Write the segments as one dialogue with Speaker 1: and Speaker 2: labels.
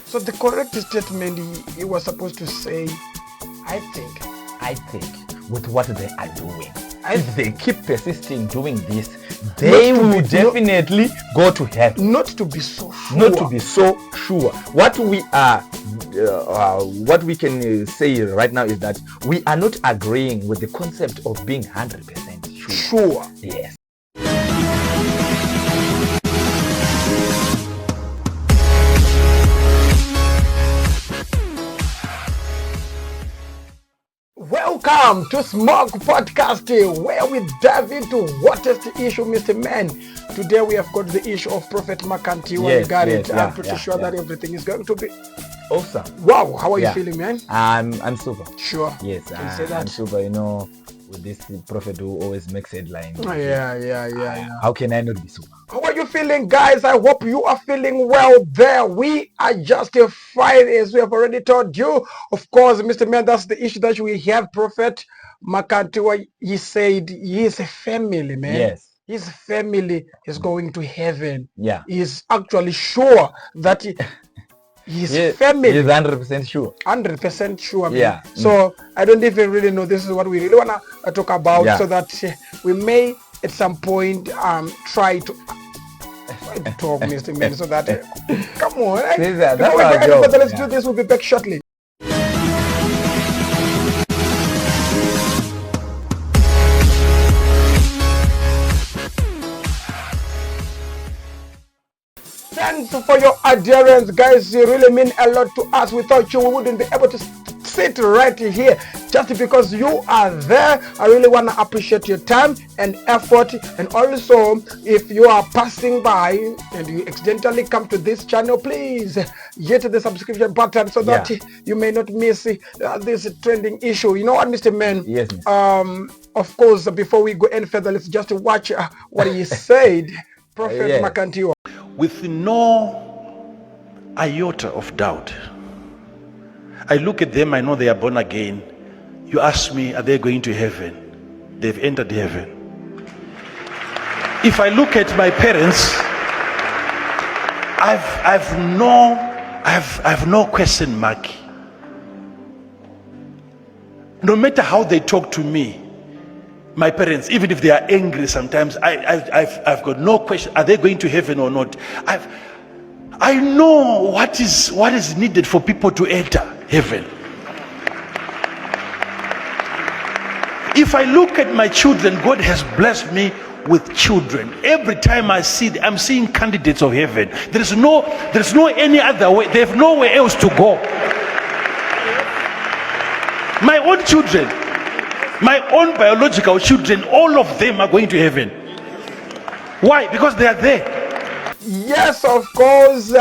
Speaker 1: So the correct statement he was supposed to say, I think,
Speaker 2: with what they are doing,
Speaker 1: I
Speaker 2: if they keep persisting doing this, they will definitely go to heaven.
Speaker 1: Not to be so sure.
Speaker 2: Not to be so sure. What we are, what we can say right now is that we are not agreeing with the concept of being 100% sure.
Speaker 1: Sure.
Speaker 2: Yes.
Speaker 1: Welcome to Smoke Podcast, where we dive into what is the issue, Mr. Man. Today we have got the issue of Prophet Makandiwa.
Speaker 2: Yes,
Speaker 1: we got
Speaker 2: yes,
Speaker 1: it.
Speaker 2: yeah,
Speaker 1: I'm pretty sure that everything is going to be
Speaker 2: awesome.
Speaker 1: Wow, how are you feeling, man?
Speaker 2: I'm super.
Speaker 1: Sure.
Speaker 2: Yes, I'm super. You know, with this prophet who always makes headlines.
Speaker 1: Yeah.
Speaker 2: How can I not be super?
Speaker 1: How are you feeling, guys? I hope you are feeling well there. We are just fine, as we have already told you. Of course, Mr. Man, that's the issue that we have. Prophet Makandiwa, he said he is a family, man.
Speaker 2: Yes.
Speaker 1: His family is going to heaven.
Speaker 2: Yeah.
Speaker 1: He's actually sure that his family
Speaker 2: is 100% sure.
Speaker 1: 100% sure, man.
Speaker 2: Yeah.
Speaker 1: So I don't even really know. This is what we really want to talk about, so that we may at some point try to talk, Mr. Man, so that come on, let's do this. We'll be back shortly. Thanks for your adherence, guys. You really mean a lot to us. Without you, we wouldn't be able to sit right here. Just because you are there, I really want to appreciate your time and effort. And also, if you are passing by and you accidentally come to this channel, please hit the subscription button so that you may not miss this trending issue. You know what, Mr. Man?
Speaker 2: Yes.
Speaker 1: Of course, before we go any further, let's just watch what he said. Prophet Makandiwa.
Speaker 3: With no iota of doubt, I look at them, I know they are born again. You ask me, are they going to heaven? They've entered heaven. If I look at my parents, I've no question mark. No matter how they talk to me, my parents, even if they are angry sometimes, I've got no question. Are they going to heaven or not? I know what is needed for people to enter heaven. If I look at my children, God has blessed me with children. Every time I see, I'm seeing candidates of heaven. There's no any other way. They have nowhere else to go. My own children, my own biological children, all of them are going to heaven. Why? Because they are there.
Speaker 1: Yes, of course.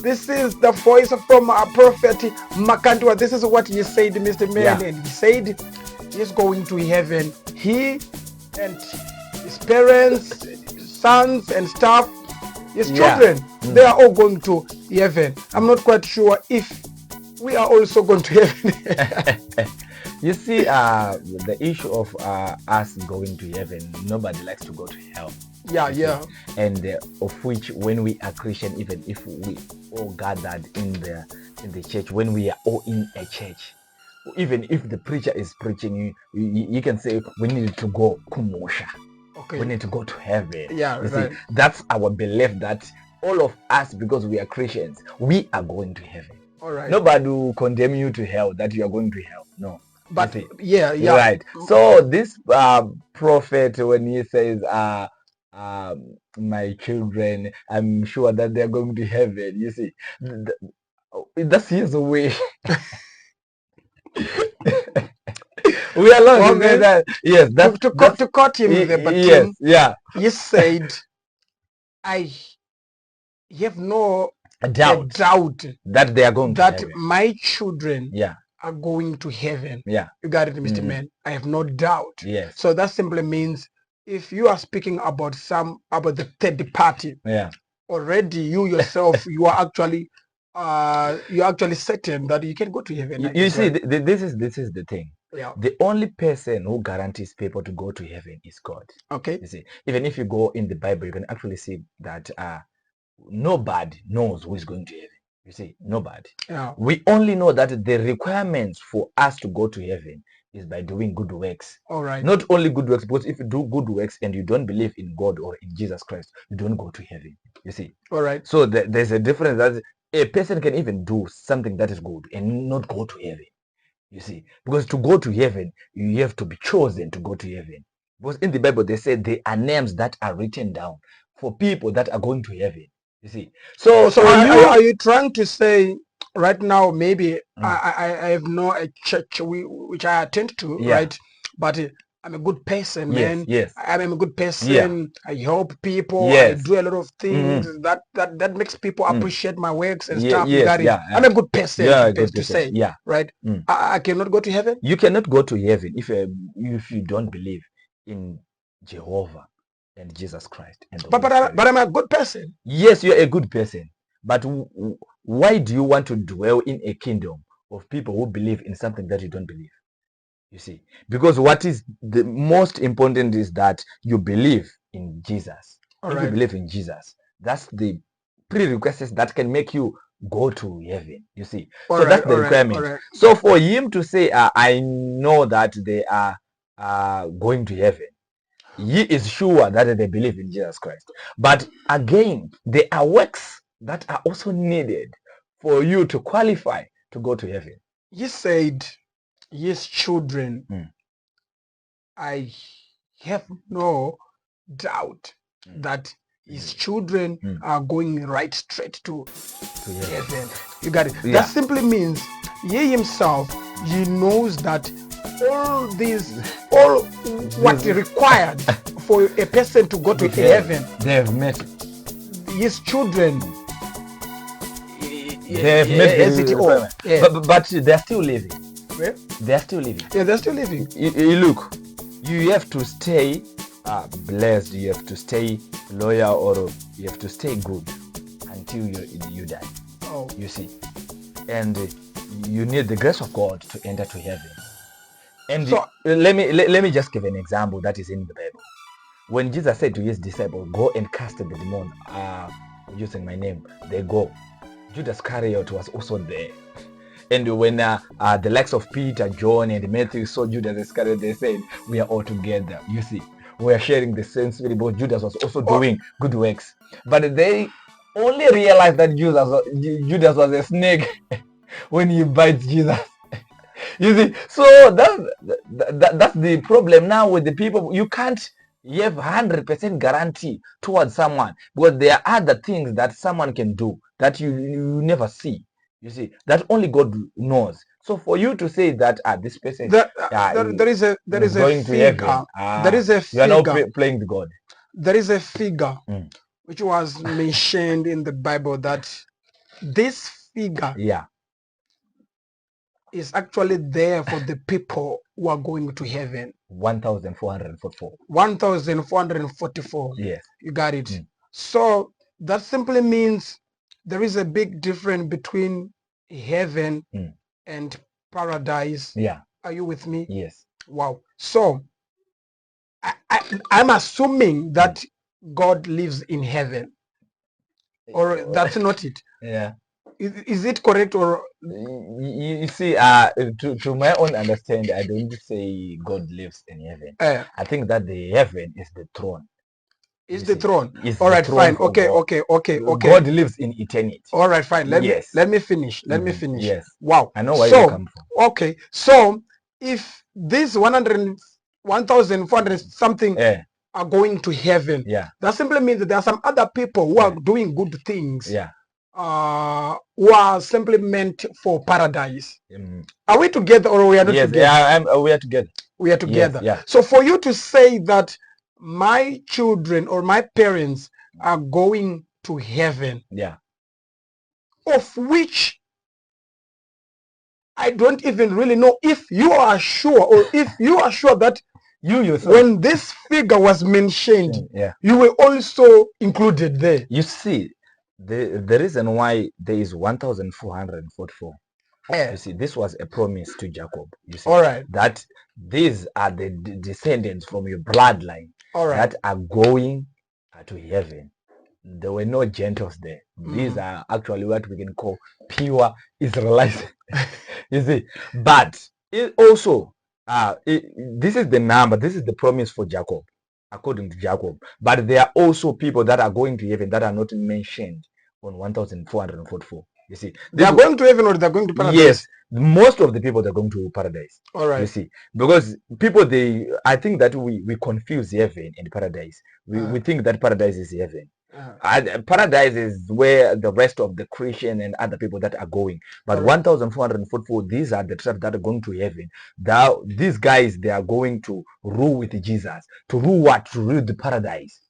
Speaker 1: This is the voice from Prophet Makandiwa. This is what he said, Mr. Man. And he said he's going to heaven. He and his parents, his sons and stuff, his children, they are all going to heaven. I'm not quite sure if we are also going to heaven.
Speaker 2: You see, the issue of us going to heaven, nobody likes to go to hell.
Speaker 1: Yeah.
Speaker 2: And of which, when we are Christian, even if we all gathered in the church, when we are all in a church, even if the preacher is preaching, you can say we need to go kumosha. Okay. We need to go to heaven.
Speaker 1: Yeah,
Speaker 2: see, that's our belief that all of us, because we are Christians, we are going to heaven.
Speaker 1: All right.
Speaker 2: Nobody will condemn you to hell that you are going to hell. No.
Speaker 1: But
Speaker 2: yeah. Right. So this prophet, when he says, my children, I'm sure that they're going to heaven. You see, that's his way. We are allowed to say that. Yes, that's
Speaker 1: to cut him there. But he said, I have no doubt
Speaker 2: that they are going to heaven.
Speaker 1: My children are going to heaven.
Speaker 2: Yeah.
Speaker 1: You got it, Mr. Man. I have no doubt.
Speaker 2: Yes.
Speaker 1: So that simply means if you are speaking about the third party, already you yourself, you are actually certain that you can go to heaven.
Speaker 2: You see, this is the thing.
Speaker 1: Yeah.
Speaker 2: The only person who guarantees people to go to heaven is God.
Speaker 1: Okay.
Speaker 2: You see, even if you go in the Bible, you can actually see that nobody knows who is going to heaven. You see, nobody.
Speaker 1: Yeah.
Speaker 2: We only know that the requirements for us to go to heaven is by doing good works.
Speaker 1: All right.
Speaker 2: Not only good works, because if you do good works and you don't believe in God or in Jesus Christ, you don't go to heaven. You see.
Speaker 1: All right.
Speaker 2: So there's a difference that a person can even do something that is good and not go to heaven. You see, because to go to heaven, you have to be chosen to go to heaven. Because in the Bible, they say there are names that are written down for people that are going to heaven. You see,
Speaker 1: So
Speaker 2: for
Speaker 1: are you trying to say right now? Maybe
Speaker 2: Mm.
Speaker 1: I have no a church which I attend to,
Speaker 2: Yeah.
Speaker 1: right? But I'm a good person,
Speaker 2: Yes,
Speaker 1: man.
Speaker 2: yes.
Speaker 1: I'm a good person. I help people. I
Speaker 2: Yes.
Speaker 1: do a lot of things that makes people appreciate my works and stuff. You
Speaker 2: Yes,
Speaker 1: got it?
Speaker 2: yeah,
Speaker 1: I'm a good person
Speaker 2: Yeah,
Speaker 1: to,
Speaker 2: good
Speaker 1: to
Speaker 2: person.
Speaker 1: say,
Speaker 2: Yeah.
Speaker 1: right?
Speaker 2: Mm.
Speaker 1: I cannot go to heaven.
Speaker 2: You cannot go to heaven if you don't believe in Jehovah and Jesus Christ and the
Speaker 1: But
Speaker 2: Holy Spirit.
Speaker 1: but I'm a good person.
Speaker 2: Yes, you're a good person. But why do you want to dwell in a kingdom of people who believe in something that you don't believe? You see, because what is the most important is that you believe in Jesus.
Speaker 1: All
Speaker 2: If
Speaker 1: right.
Speaker 2: you believe in Jesus, that's the prerequisites that can make you go to heaven. You see,
Speaker 1: All
Speaker 2: so
Speaker 1: right,
Speaker 2: that's the
Speaker 1: all right, all
Speaker 2: requirement.
Speaker 1: right.
Speaker 2: So for him to say, I know that they are going to heaven, he is sure that they believe in Jesus Christ. But again, there are works that are also needed for you to qualify to go to heaven.
Speaker 1: He said, "Yes, children,
Speaker 2: Mm.
Speaker 1: I have no doubt that his children are going right straight to heaven." You got it?
Speaker 2: Yeah.
Speaker 1: That simply means he himself, he knows that all what required for a person to go to heaven,
Speaker 2: they have met it.
Speaker 1: his children,
Speaker 2: They have met
Speaker 1: as
Speaker 2: the
Speaker 1: it all.
Speaker 2: requirement.
Speaker 1: Yeah.
Speaker 2: But they're still living.
Speaker 1: Yeah,
Speaker 2: They're still living.
Speaker 1: they're still living.
Speaker 2: You look, you have to stay blessed, you have to stay loyal, or you have to stay good until you die.
Speaker 1: Oh.
Speaker 2: You see, and you need the grace of God to enter to heaven. And
Speaker 1: So-
Speaker 2: let me just give an example that is in the Bible. When Jesus said to his disciples, "Go and cast the demon using my name," they go. Judas Iscariot was also there. And when the likes of Peter, John, and Matthew saw Judas Iscariot, they said, "We are all together." You see, we are sharing the same spirit, but Judas was also doing good works. But they only realized that Judas was a snake when he bites Jesus. You see, so that's the problem now with the people. You can't have 100% guarantee towards someone, because there are other things that someone can do that you never see. You see, that only God knows. So for you to say that this person
Speaker 1: there is a
Speaker 2: going to
Speaker 1: figure.
Speaker 2: heaven,
Speaker 1: There is a
Speaker 2: you are now
Speaker 1: figure.
Speaker 2: playing the God.
Speaker 1: There is a figure which was mentioned in the Bible, that this figure is actually there for the people who are going to heaven.
Speaker 2: 1,444.
Speaker 1: 1,444.
Speaker 2: Yes.
Speaker 1: You got it. So that simply means there is a big difference between heaven and paradise.
Speaker 2: Yeah.
Speaker 1: Are you with me?
Speaker 2: Yes.
Speaker 1: Wow. So I'm assuming that God lives in heaven, or that's not it.
Speaker 2: Yeah.
Speaker 1: Is it correct? Or
Speaker 2: you see, to my own understanding, I don't say God lives in heaven. I think that the heaven is the throne.
Speaker 1: Is the throne.
Speaker 2: Is
Speaker 1: all right, fine.
Speaker 2: God.
Speaker 1: Okay.
Speaker 2: God lives in eternity.
Speaker 1: All right, fine. Let me finish.
Speaker 2: Yes.
Speaker 1: Wow.
Speaker 2: I know where you come from.
Speaker 1: Okay. So if these 1,400 something are going to heaven, that simply means that there are some other people who are doing good things. Who are simply meant for paradise. Are we together, or we are not together?
Speaker 2: Yeah, we are together.
Speaker 1: We are together.
Speaker 2: Yes.
Speaker 1: So for you to say that my children or my parents are going to heaven, of which I don't even really know if you are sure, or if you are sure that you yourself, when this figure was mentioned, you were also included there.
Speaker 2: You see, the reason why there is 1,444. You see, this was a promise to Jacob. You see,
Speaker 1: all right,
Speaker 2: that these are the descendants from your bloodline that are going to heaven. there were no Gentiles there. These are actually what we can call pure Israelites. You see, but it also, this is the number, this is the promise for Jacob, according to Jacob. But there are also people that are going to heaven that are not mentioned on 1444. You see,
Speaker 1: they are going to heaven or they're going to paradise?
Speaker 2: Yes, most of the people are going to paradise.
Speaker 1: All right.
Speaker 2: You see, because people, I think that we confuse heaven and paradise. We think that paradise is heaven. Paradise is where the rest of the Christian and other people that are going. But 1444, these are the tribes that are going to heaven. These guys, they are going to rule with Jesus. To rule what? To rule the paradise.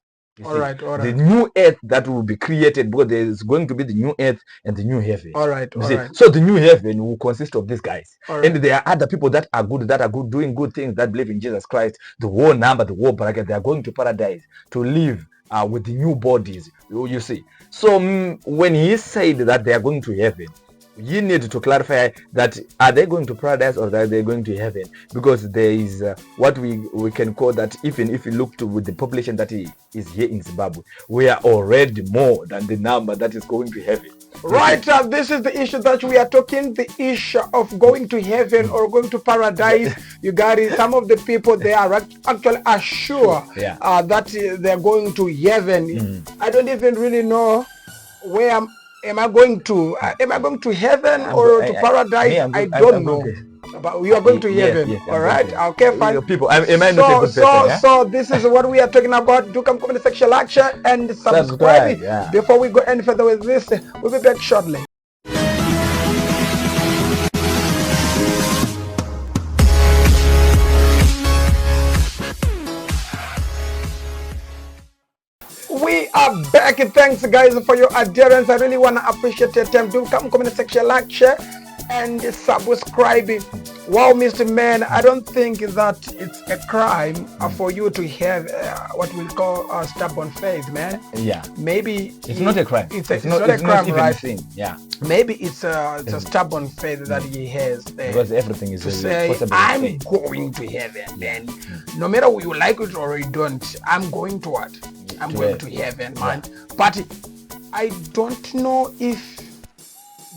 Speaker 1: All right.
Speaker 2: The new earth that will be created, because there is going to be the new earth and the new heaven.
Speaker 1: All right.
Speaker 2: So the new heaven will consist of these guys.
Speaker 1: And
Speaker 2: there are other people that are good, doing good things, that believe in Jesus Christ. The whole number, the whole bracket, they are going to paradise to live with the new bodies. You see. So when he said that they are going to heaven, you need to clarify that are they going to paradise or are they going to heaven? Because there is what we can call that, even if you look to with the population that is here in Zimbabwe, we are already more than the number that is going to heaven.
Speaker 1: Right, this is the issue that we are talking, the issue of going to heaven or going to paradise. You got it. Some of the people, they are actually sure that they're going to heaven. I don't even really know where am I going to. Am I going to heaven or to paradise? I don't know. But you are going to heaven.
Speaker 2: Yes,
Speaker 1: all right. Okay, fine.
Speaker 2: People, am I not a good person?
Speaker 1: So this is what we are talking about. Do come comment section, like, share, and subscribe. Before we go any further with this, we'll be back shortly. We are back. Thanks guys for your adherence. I really want to appreciate your time. Do come comment section, like, share, and subscribe. Wow, Mr. Man, I don't think that it's a crime for you to have what we call a stubborn faith, man.
Speaker 2: Yeah.
Speaker 1: Maybe
Speaker 2: it's not a crime.
Speaker 1: It's not a crime, right?
Speaker 2: Yeah.
Speaker 1: Maybe it's a stubborn faith that he has.
Speaker 2: Because everything is
Speaker 1: to say, I'm going to heaven, man. No matter whether you like it or you don't, I'm going to what? I'm going to heaven, man. But I don't know if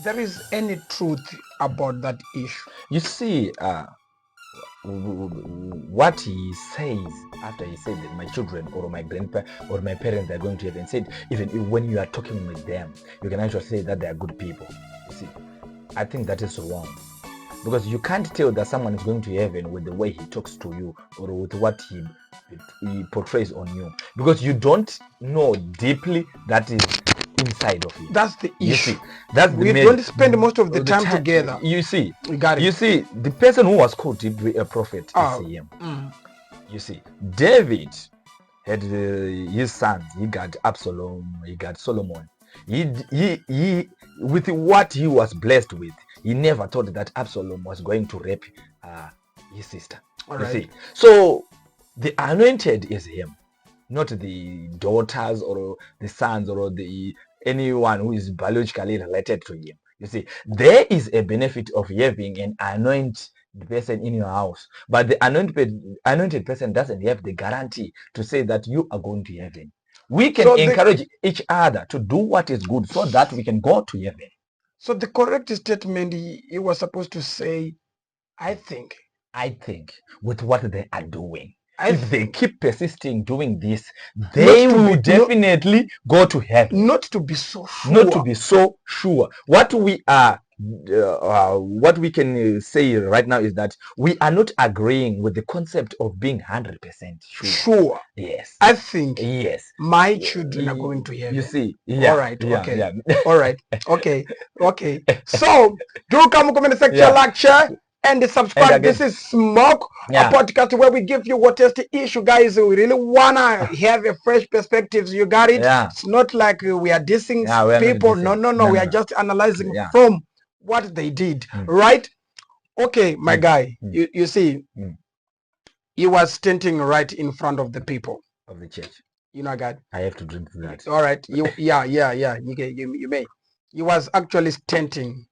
Speaker 1: there is any truth about that issue.
Speaker 2: You see, what he says after he said that my children or my grandpa or my parents are going to heaven, said even when you are talking with them, you can actually say that they are good people. You see, I think that is wrong. Because you can't tell that someone is going to heaven with the way he talks to you or with what he portrays on you. Because you don't know deeply that is inside of you.
Speaker 1: That's the issue.
Speaker 2: See, that's
Speaker 1: we don't spend most of the time together.
Speaker 2: You see,
Speaker 1: we got it.
Speaker 2: You see, the person who was called to be a prophet is him. You see, David had his sons. He got Absalom. He got Solomon. He with what he was blessed with, he never thought that Absalom was going to rape his sister.
Speaker 1: All right.
Speaker 2: See, so the anointed is him, not the daughters or the sons or anyone who is biologically related to him. You see, there is a benefit of having an anointed person in your house, but the anointed person doesn't have the guarantee to say that you are going to heaven. We can encourage each other to do what is good so that we can go to heaven.
Speaker 1: So the correct statement he was supposed to say, I think,
Speaker 2: with what they are doing. If they keep persisting doing this, they will definitely go to heaven.
Speaker 1: Not to be so sure.
Speaker 2: Not to be so sure. What we are, what we can say right now is that we are not agreeing with the concept of being 100%
Speaker 1: sure.
Speaker 2: Yes.
Speaker 1: I think.
Speaker 2: Yes.
Speaker 1: My children are going to heaven.
Speaker 2: You see. Yeah.
Speaker 1: All right.
Speaker 2: Yeah,
Speaker 1: okay.
Speaker 2: Yeah.
Speaker 1: All right. Okay. Okay. So do come comment section, like, share, and subscribe. This is Smoke, a podcast where we give you what is the issue, guys. We really wanna have a fresh perspectives. You got it?
Speaker 2: Yeah.
Speaker 1: It's not like we are dissing people. No. We are just analyzing from what they did. Right? Okay, my guy. You see, he was standing right in front of the people
Speaker 2: of the church.
Speaker 1: You know, God.
Speaker 2: I have to drink that.
Speaker 1: All right. Yeah. You may. He was actually standing,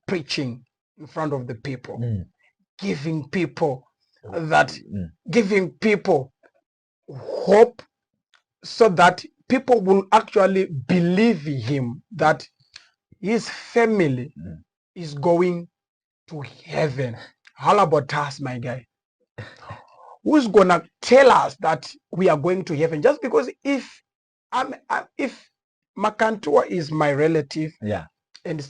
Speaker 1: preaching in front of the people, giving people giving people hope so that people will actually believe him that his family is going to heaven. How about us, my guy? Who's gonna tell us that we are going to heaven? Just because if Makandiwa is my relative, and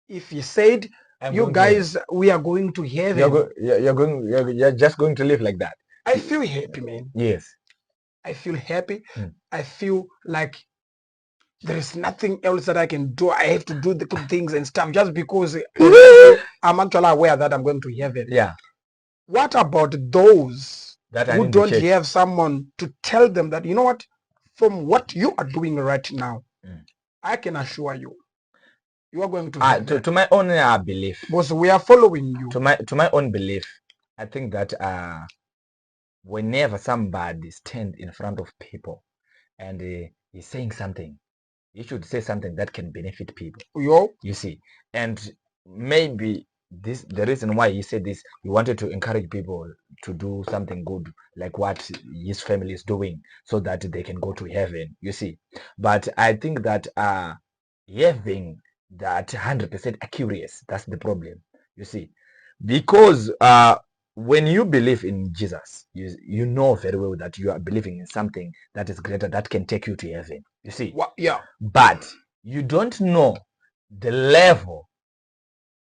Speaker 1: if he said, you guys, we are going to heaven,
Speaker 2: you're just going to live like that.
Speaker 1: I feel happy, man.
Speaker 2: Yes,
Speaker 1: I feel happy. I feel like there is nothing else that I can do. I have to do the good things and stuff just because I'm actually aware that I'm going to heaven.
Speaker 2: Yeah.
Speaker 1: What about those
Speaker 2: that
Speaker 1: who don't have someone to tell them that, you know what, from what you are doing right now, I can assure you, you are going to heaven.
Speaker 2: To my own belief,
Speaker 1: because we are following you.
Speaker 2: To my own belief, I think that whenever somebody stands in front of people and he's saying something, you should say something that can benefit people. You see, and maybe the reason why he said this, he wanted to encourage people to do something good, like what his family is doing, so that they can go to heaven. You see, but I think that having that 100% accuracy, that's the problem. You see, because when you believe in Jesus, you know very well that you are believing in something that is greater, that can take you to heaven. You see, but you don't know the level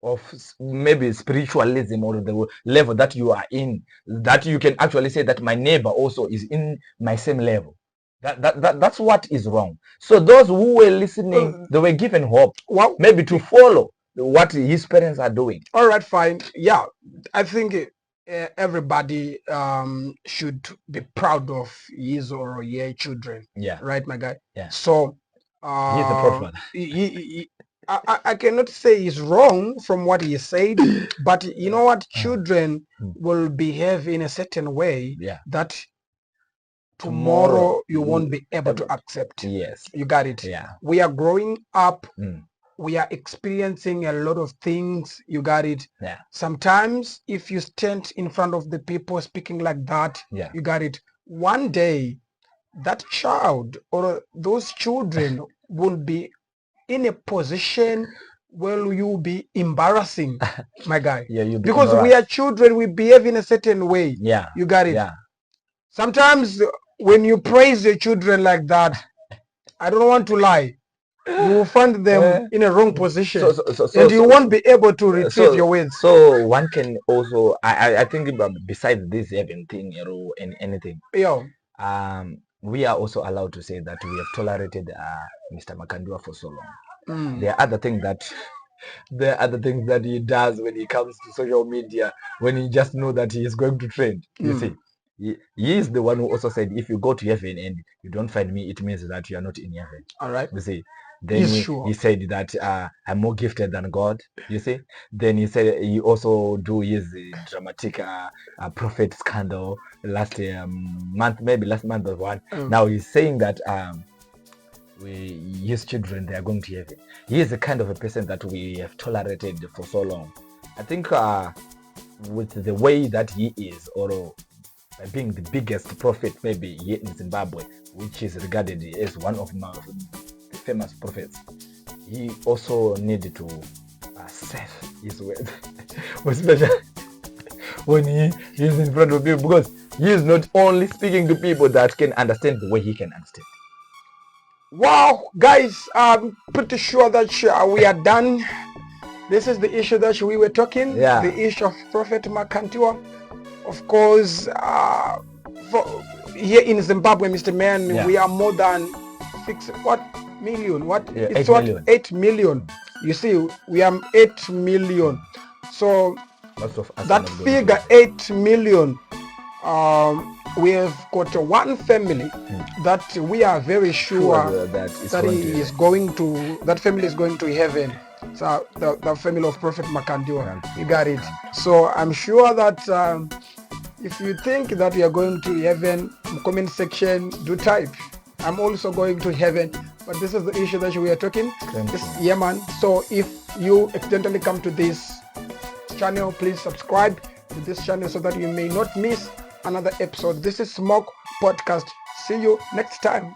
Speaker 2: of maybe spiritualism or the level that you are in, that you can actually say that my neighbor also is in my same level. That's what is wrong. So those who were listening, they were given hope, maybe to follow what his parents are doing.
Speaker 1: All right, fine. Yeah, I think everybody should be proud of his or her children.
Speaker 2: Yeah.
Speaker 1: Right, my guy?
Speaker 2: Yeah.
Speaker 1: So
Speaker 2: he's the prophet.
Speaker 1: I cannot say he's wrong from what he said, but you know what? Children will behave in a certain way that tomorrow you won't be able to accept.
Speaker 2: Yes.
Speaker 1: You got it?
Speaker 2: Yeah.
Speaker 1: We are growing up. We are experiencing a lot of things. You got it?
Speaker 2: Yeah.
Speaker 1: Sometimes if you stand in front of the people speaking like that, you got it. One day, that child or those children will be in a position where you will be embarrassing, my guy. Because we are children, we behave in a certain way.
Speaker 2: Yeah.
Speaker 1: You got it?
Speaker 2: Yeah.
Speaker 1: Sometimes when you praise your children like that, I don't want to lie, you will find them in a wrong position, and you won't be able to retrieve your words.
Speaker 2: So one can also, I think besides this heaven thing or anything, we are also allowed to say that we have tolerated Mr. Makandiwa for so long. There are other things that he does when he comes to social media, when he just know that he is going to trend. You see, he is the one who also said, if you go to heaven and you don't find me, it means that you are not in heaven.
Speaker 1: All right.
Speaker 2: You see, then he said that I'm more gifted than God. You see, then he said he also do his dramatic prophet scandal last month or one. Now he's saying that his children, they are going to heaven. He is the kind of a person that we have tolerated for so long. I think with the way that he is, or by being the biggest prophet maybe here in Zimbabwe, which is regarded as one of my famous prophets, he also needed to save his words, especially when he is in front of people, because he is not only speaking to people that can understand the way he can understand.
Speaker 1: Wow, guys, I'm pretty sure that we are done. This is the issue that we were talking, the issue of Prophet Makandiwa. Of course, here in Zimbabwe, Mr. Man, we are more than 6 million. 8 million. You see, we are 8 million. So that figure, 8 million, we have got one family that we are very sure that family is going to heaven. So the family of Prophet Makandiwa. You got it. So I'm sure that if you think that you are going to heaven, in the comment section, do type, I'm also going to heaven. But this is the issue that we are talking. Man. So if you accidentally come to this channel, please subscribe to this channel so that you may not miss another episode. This is Smoke Podcast. See you next time.